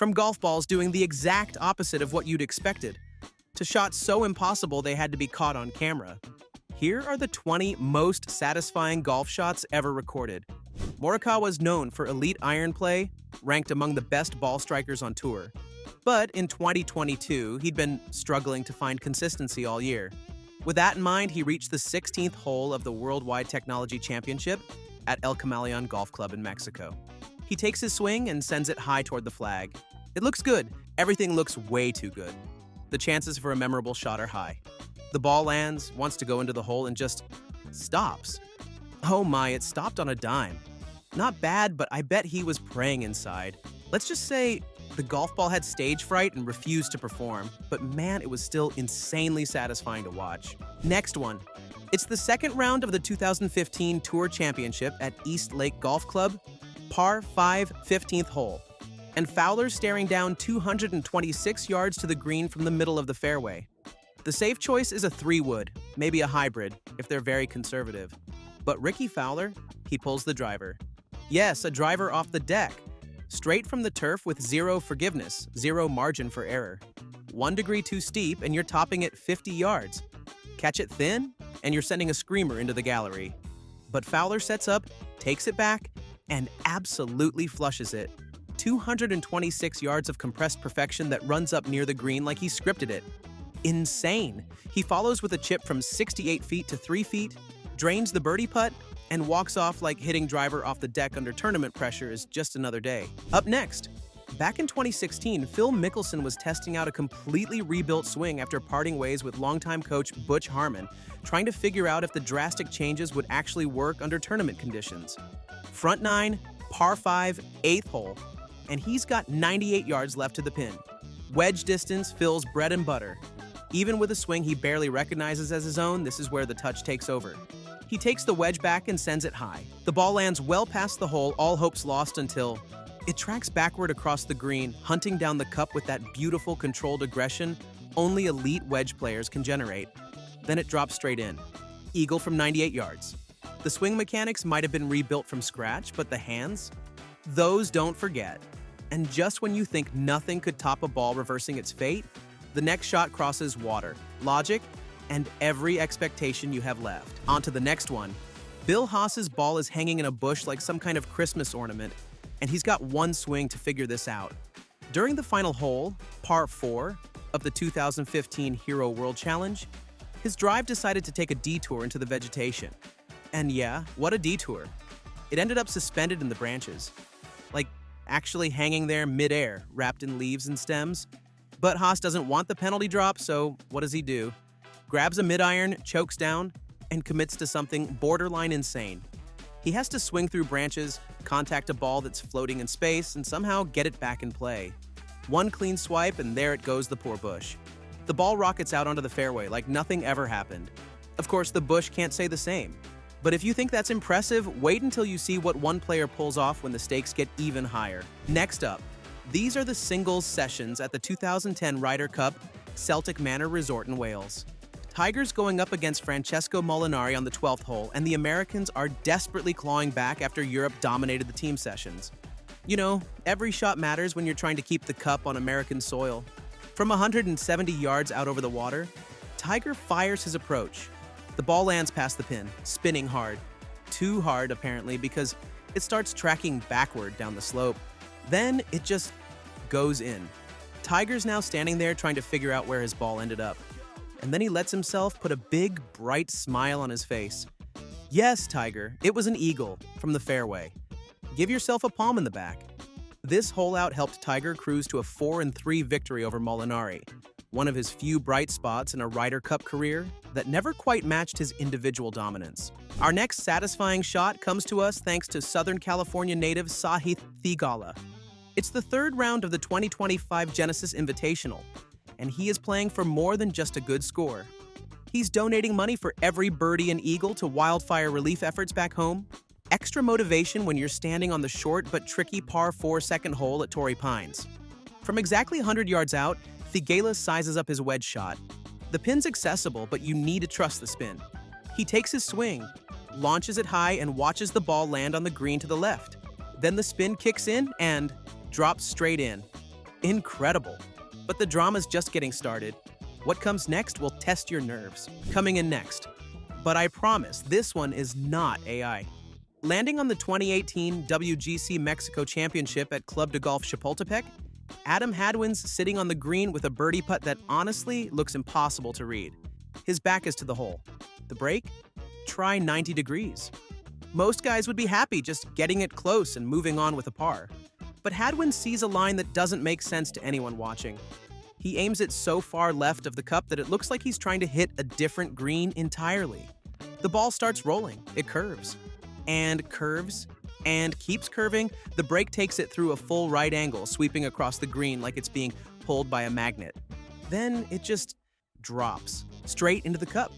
from golf balls doing the exact opposite of what you'd expected, to shots so impossible they had to be caught on camera. Here are the 20 most satisfying golf shots ever recorded. Morikawa is known for elite iron play, ranked among the best ball strikers on tour. But in 2022, he'd been struggling to find consistency all year. With that in mind, he reached the 16th hole of the Worldwide Technology Championship at El Camaleon Golf Club in Mexico. He takes his swing and sends it high toward the flag. It looks good. Everything looks way too good. The chances for a memorable shot are high. The ball lands, wants to go into the hole, and just stops. Oh my, it stopped on a dime. Not bad, but I bet he was praying inside. Let's just say the golf ball had stage fright and refused to perform, but man, it was still insanely satisfying to watch. Next one. It's the second round of the 2015 Tour Championship at East Lake Golf Club, par 5, 15th hole. And Fowler's staring down 226 yards to the green from the middle of the fairway. The safe choice is a 3-wood, maybe a hybrid, if they're very conservative. But Ricky Fowler, he pulls the driver. Yes, a driver off the deck. Straight from the turf with zero forgiveness, zero margin for error. 1 degree too steep and you're topping it 50 yards. Catch it thin, and you're sending a screamer into the gallery. But Fowler sets up, takes it back, and absolutely flushes it. 226 yards of compressed perfection that runs up near the green like he scripted it. Insane. He follows with a chip from 68 feet to 3 feet, drains the birdie putt, and walks off like hitting driver off the deck under tournament pressure is just another day. Up next, back in 2016, Phil Mickelson was testing out a completely rebuilt swing after parting ways with longtime coach Butch Harmon, trying to figure out if the drastic changes would actually work under tournament conditions. Front 9, par 5, 8th hole, and he's got 98 yards left to the pin. Wedge distance, Phil's bread and butter. Even with a swing he barely recognizes as his own, this is where the touch takes over. He takes the wedge back and sends it high. The ball lands well past the hole, all hopes lost until it tracks backward across the green, hunting down the cup with that beautiful controlled aggression only elite wedge players can generate. Then it drops straight in. Eagle from 98 yards. The swing mechanics might have been rebuilt from scratch, but the hands? Those don't forget. And just when you think nothing could top a ball reversing its fate, the next shot crosses water, logic, and every expectation you have left. On to the next one. Bill Haas's ball is hanging in a bush like some kind of Christmas ornament, and he's got one swing to figure this out. During the final hole, par 4 of the 2015 Hero World Challenge, his drive decided to take a detour into the vegetation. And yeah, what a detour. It ended up suspended in the branches. Like, actually hanging there midair, wrapped in leaves and stems. But Haas doesn't want the penalty drop, so what does he do? Grabs a mid-iron, chokes down, and commits to something borderline insane. He has to swing through branches, contact a ball that's floating in space, and somehow get it back in play. One clean swipe, and there it goes, the poor bush. The ball rockets out onto the fairway like nothing ever happened. Of course, the bush can't say the same. But if you think that's impressive, wait until you see what one player pulls off when the stakes get even higher. Next up, these are the singles sessions at the 2010 Ryder Cup Celtic Manor Resort in Wales. Tiger's going up against Francesco Molinari on the 12th hole, and the Americans are desperately clawing back after Europe dominated the team sessions. You know, every shot matters when you're trying to keep the cup on American soil. From 170 yards out over the water, Tiger fires his approach. The ball lands past the pin, spinning hard. Too hard, apparently, because it starts tracking backward down the slope. Then it just goes in. Tiger's now standing there trying to figure out where his ball ended up. And then he lets himself put a big, bright smile on his face. Yes, Tiger, it was an eagle from the fairway. Give yourself a palm in the back. This hole out helped Tiger cruise to a 4-3 victory over Molinari, one of his few bright spots in a Ryder Cup career that never quite matched his individual dominance. Our next satisfying shot comes to us thanks to Southern California native Sahith Theegala. It's the third round of the 2025 Genesis Invitational, and he is playing for more than just a good score. He's donating money for every birdie and eagle to wildfire relief efforts back home. Extra motivation when you're standing on the short but tricky par 4 second hole at Torrey Pines. From exactly 100 yards out, Theegala sizes up his wedge shot. The pin's accessible, but you need to trust the spin. He takes his swing, launches it high, and watches the ball land on the green to the left. Then the spin kicks in and drops straight in. Incredible. But the drama's just getting started. What comes next will test your nerves. Coming in next. But I promise, this one is not AI. Landing on the 2018 WGC Mexico Championship at Club de Golf Chapultepec, Adam Hadwin's sitting on the green with a birdie putt that honestly looks impossible to read. His back is to the hole. The break? Try 90 degrees. Most guys would be happy just getting it close and moving on with a par. But Hadwin sees a line that doesn't make sense to anyone watching. He aims it so far left of the cup that it looks like he's trying to hit a different green entirely. The ball starts rolling. It curves. And curves. And keeps curving. The break takes it through a full right angle, sweeping across the green like it's being pulled by a magnet. Then it just drops straight into the cup.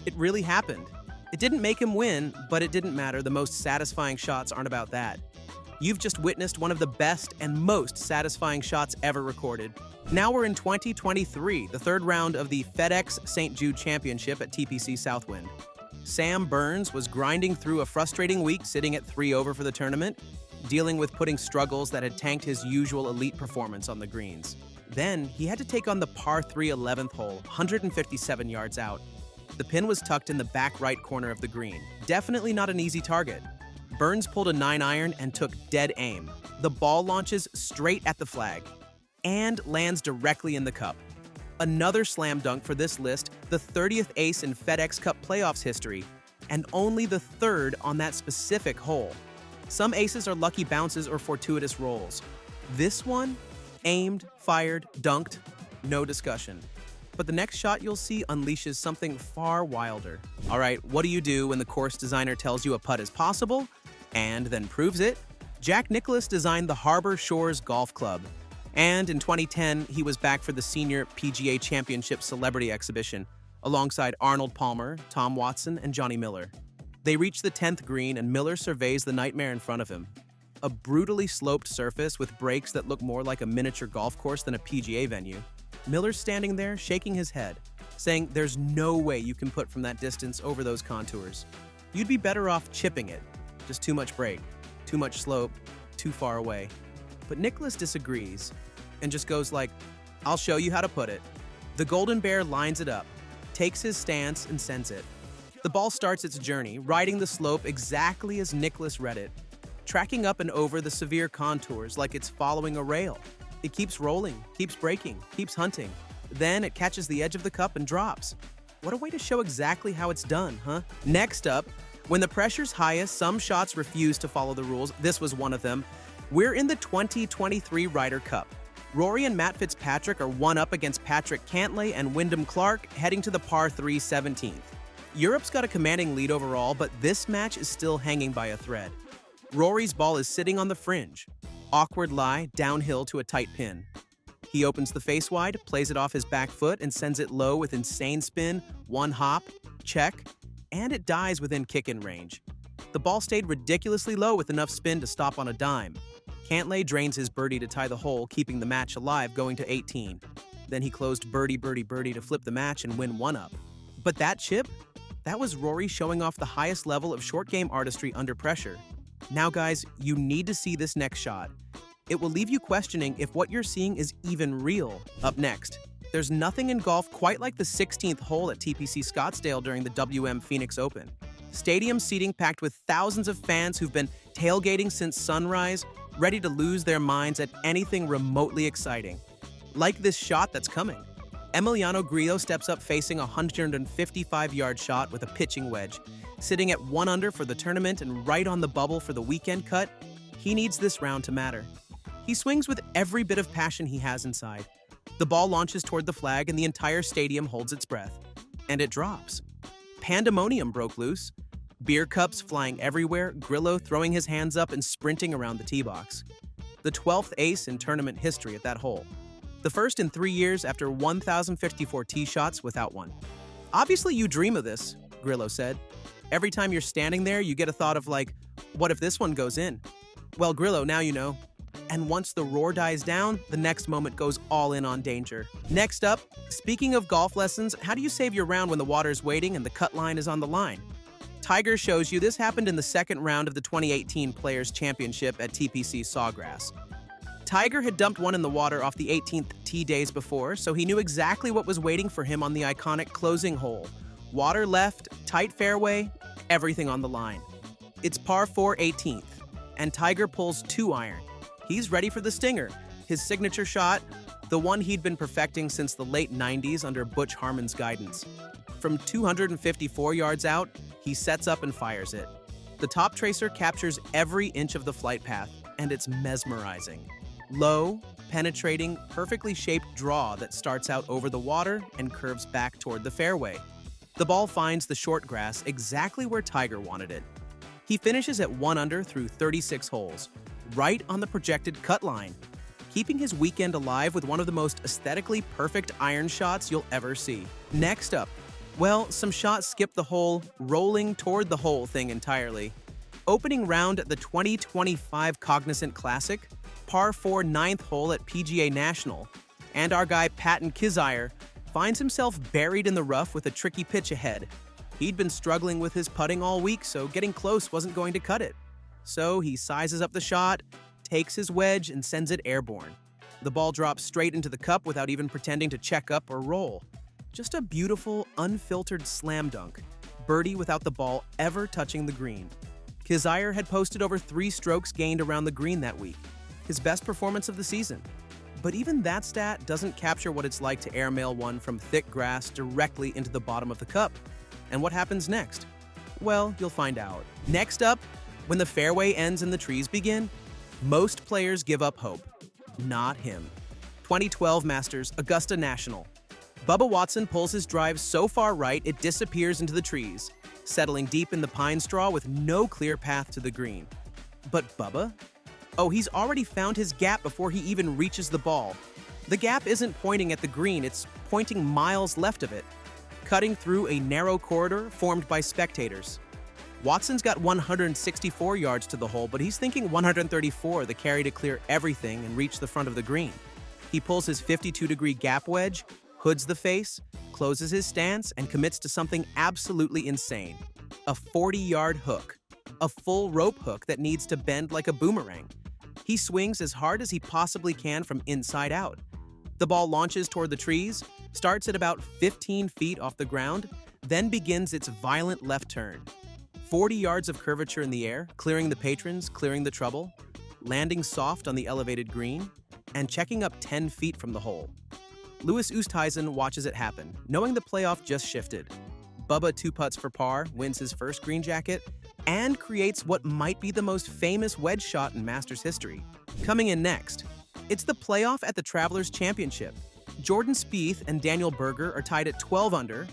It really happened. It didn't make him win, but it didn't matter. The most satisfying shots aren't about that. You've just witnessed one of the best and most satisfying shots ever recorded. Now we're in 2023, the third round of the FedEx St. Jude Championship at TPC Southwind. Sam Burns was grinding through a frustrating week, sitting at 3 over for the tournament, dealing with putting struggles that had tanked his usual elite performance on the greens. Then he had to take on the par 3 11th hole, 157 yards out. The pin was tucked in the back right corner of the green. Definitely not an easy target. Burns pulled a 9-iron and took dead aim. The ball launches straight at the flag and lands directly in the cup. Another slam dunk for this list, the 30th ace in FedEx Cup playoffs history, and only the third on that specific hole. Some aces are lucky bounces or fortuitous rolls. This one, aimed, fired, dunked, no discussion. But the next shot you'll see unleashes something far wilder. All right, what do you do when the course designer tells you a putt is possible and then proves it? Jack Nicklaus designed the Harbor Shores Golf Club. And in 2010, he was back for the Senior PGA Championship Celebrity Exhibition alongside Arnold Palmer, Tom Watson, and Johnny Miller. They reach the 10th green and Miller surveys the nightmare in front of him. A brutally sloped surface with breaks that look more like a miniature golf course than a PGA venue. Miller's standing there, shaking his head, saying there's no way you can putt from that distance over those contours. You'd be better off chipping it. Just too much break, too much slope, too far away. But Nicklaus disagrees and just goes like, I'll show you how to put it. The Golden Bear lines it up, takes his stance, and sends it. The ball starts its journey, riding the slope exactly as Nicklaus read it, tracking up and over the severe contours like it's following a rail. It keeps rolling, keeps breaking, keeps hunting. Then it catches the edge of the cup and drops. What a way to show exactly how it's done, huh? Next up, when the pressure's highest, some shots refuse to follow the rules. This was one of them. We're in the 2023 Ryder Cup. Rory and Matt Fitzpatrick are one up against Patrick Cantlay and Wyndham Clark, heading to the par 3 17th. Europe's got a commanding lead overall, but this match is still hanging by a thread. Rory's ball is sitting on the fringe. Awkward lie, downhill to a tight pin. He opens the face wide, plays it off his back foot, and sends it low with insane spin, one hop, check, and it dies within kick-in range. The ball stayed ridiculously low with enough spin to stop on a dime. Cantlay drains his birdie to tie the hole, keeping the match alive, going to 18. Then he closed birdie, birdie, birdie to flip the match and win one up. But that chip? That was Rory showing off the highest level of short game artistry under pressure. Now guys, you need to see this next shot. It will leave you questioning if what you're seeing is even real. Up next, there's nothing in golf quite like the 16th hole at TPC Scottsdale during the WM Phoenix Open. Stadium seating packed with thousands of fans who've been tailgating since sunrise, ready to lose their minds at anything remotely exciting. Like this shot that's coming. Emiliano Grillo steps up facing a 155-yard shot with a pitching wedge. Sitting at 1 under for the tournament and right on the bubble for the weekend cut, he needs this round to matter. He swings with every bit of passion he has inside. The ball launches toward the flag and the entire stadium holds its breath. And it drops. Pandemonium broke loose. Beer cups flying everywhere, Grillo throwing his hands up and sprinting around the tee box. The 12th ace in tournament history at that hole. The first in 3 years after 1,054 tee shots without one. Obviously you dream of this, Grillo said. Every time you're standing there, you get a thought of like, what if this one goes in? Well, Grillo, now you know. And once the roar dies down, the next moment goes all in on danger. Next up, speaking of golf lessons, how do you save your round when the water's waiting and the cut line is on the line? Tiger shows you this happened in the second round of the 2018 Players' Championship at TPC Sawgrass. Tiger had dumped one in the water off the 18th tee days before, so he knew exactly what was waiting for him on the iconic closing hole. Water left, tight fairway, everything on the line. It's par 4 18th, and Tiger pulls 2-iron. He's ready for the stinger, his signature shot, the one he'd been perfecting since the late 90s under Butch Harmon's guidance. From 254 yards out, he sets up and fires it. The top tracer captures every inch of the flight path, and it's mesmerizing. Low, penetrating, perfectly shaped draw that starts out over the water and curves back toward the fairway. The ball finds the short grass exactly where Tiger wanted it. He finishes at 1 under through 36 holes, right on the projected cut line, keeping his weekend alive with one of the most aesthetically perfect iron shots you'll ever see. Next up, well, some shots skip the whole rolling toward the hole thing entirely. Opening round at the 2025 Cognizant Classic, par 4 9th hole at PGA National, and our guy Patton Kizzire finds himself buried in the rough with a tricky pitch ahead. He'd been struggling with his putting all week, so getting close wasn't going to cut it. So he sizes up the shot, takes his wedge, and sends it airborne. The ball drops straight into the cup without even pretending to check up or roll. Just a beautiful, unfiltered slam dunk. Birdie without the ball ever touching the green. Kizzire had posted over 3 strokes gained around the green that week, his best performance of the season. But even that stat doesn't capture what it's like to airmail one from thick grass directly into the bottom of the cup. And what happens next? Well, you'll find out. Next up, when the fairway ends and the trees begin, most players give up hope. Not him. 2012 Masters, Augusta National. Bubba Watson pulls his drive so far right it disappears into the trees, settling deep in the pine straw with no clear path to the green. But Bubba? Oh, he's already found his gap before he even reaches the ball. The gap isn't pointing at the green, it's pointing miles left of it, cutting through a narrow corridor formed by spectators. Watson's got 164 yards to the hole, but he's thinking 134 the carry to clear everything and reach the front of the green. He pulls his 52-degree gap wedge, hoods the face, closes his stance, and commits to something absolutely insane. A 40-yard hook. A full rope hook that needs to bend like a boomerang. He swings as hard as he possibly can from inside out. The ball launches toward the trees, starts at about 15 feet off the ground, then begins its violent left turn. 40 yards of curvature in the air, clearing the patrons, clearing the trouble, landing soft on the elevated green, and checking up 10 feet from the hole. Louis Oosthuizen watches it happen, knowing the playoff just shifted. Bubba 2 putts for par, wins his first green jacket, and creates what might be the most famous wedge shot in Masters history. Coming in next, it's the playoff at the Travelers Championship. Jordan Spieth and Daniel Berger are tied at 12 under,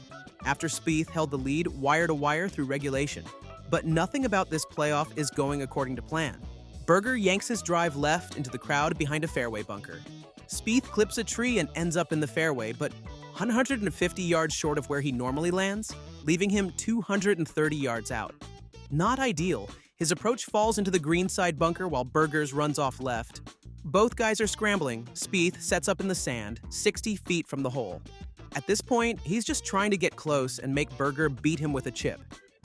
after Spieth held the lead wire to wire through regulation. But nothing about this playoff is going according to plan. Berger yanks his drive left into the crowd behind a fairway bunker. Spieth clips a tree and ends up in the fairway, but 150 yards short of where he normally lands, leaving him 230 yards out. Not ideal. His approach falls into the greenside bunker while Berger's runs off left. Both guys are scrambling. Spieth sets up in the sand, 60 feet from the hole. At this point, he's just trying to get close and make Berger beat him with a chip.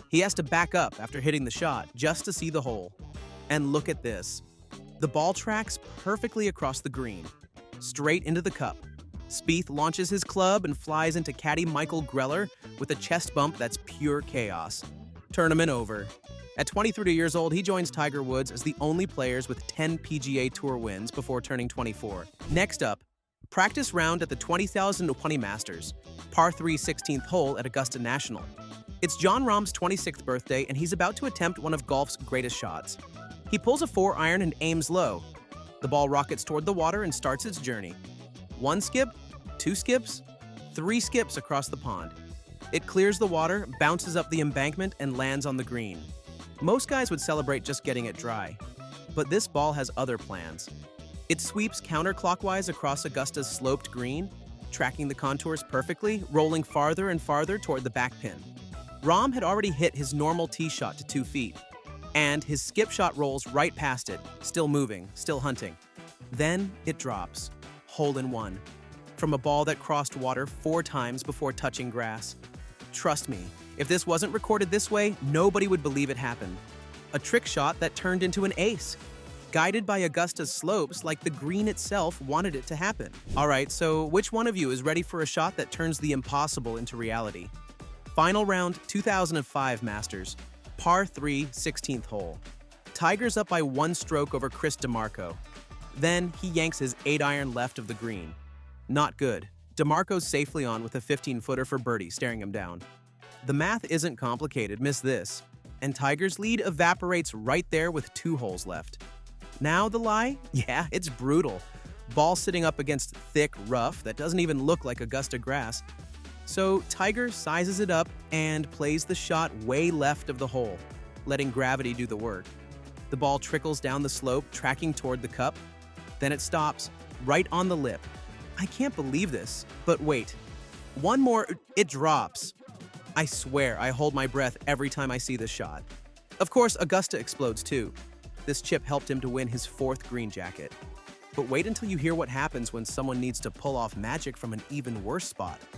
He has to back up after hitting the shot just to see the hole. And look at this. The ball tracks perfectly across the green, straight into the cup. Spieth launches his club and flies into caddy Michael Greller with a chest bump that's pure chaos. Tournament over. At 23 years old, he joins Tiger Woods as the only players with 10 PGA Tour wins before turning 24. Next up, practice round at the 2020 Masters, par 3 16th hole at Augusta National. It's Jon Rahm's 26th birthday, and he's about to attempt one of golf's greatest shots. He pulls a 4-iron and aims low. The ball rockets toward the water and starts its journey. 1 skip, 2 skips, 3 skips across the pond. It clears the water, bounces up the embankment, and lands on the green. Most guys would celebrate just getting it dry, but this ball has other plans. It sweeps counterclockwise across Augusta's sloped green, tracking the contours perfectly, rolling farther and farther toward the back pin. Rahm had already hit his normal tee shot to 2 feet, and his skip shot rolls right past it, still moving, still hunting. Then it drops, hole in one, from a ball that crossed water 4 times before touching grass. Trust me, if this wasn't recorded this way, nobody would believe it happened. A trick shot that turned into an ace. guided by Augusta's slopes like the green itself wanted it to happen. All right, so which one of you is ready for a shot that turns the impossible into reality? Final round 2005 Masters, par 3, 16th hole. Tiger's up by 1 stroke over Chris DeMarco. Then he yanks his 8-iron left of the green. Not good. DeMarco's safely on with a 15-footer for birdie staring him down. The math isn't complicated, miss this. And Tiger's lead evaporates right there with 2 holes left. Now the lie? Yeah, it's brutal. Ball sitting up against thick rough that doesn't even look like Augusta grass. So Tiger sizes it up and plays the shot way left of the hole, letting gravity do the work. The ball trickles down the slope, tracking toward the cup. Then it stops, right on the lip. I can't believe this, but wait. One more, it drops. I swear I hold my breath every time I see this shot. Of course, Augusta explodes too. This chip helped him to win his 4th green jacket. But wait until you hear what happens when someone needs to pull off magic from an even worse spot.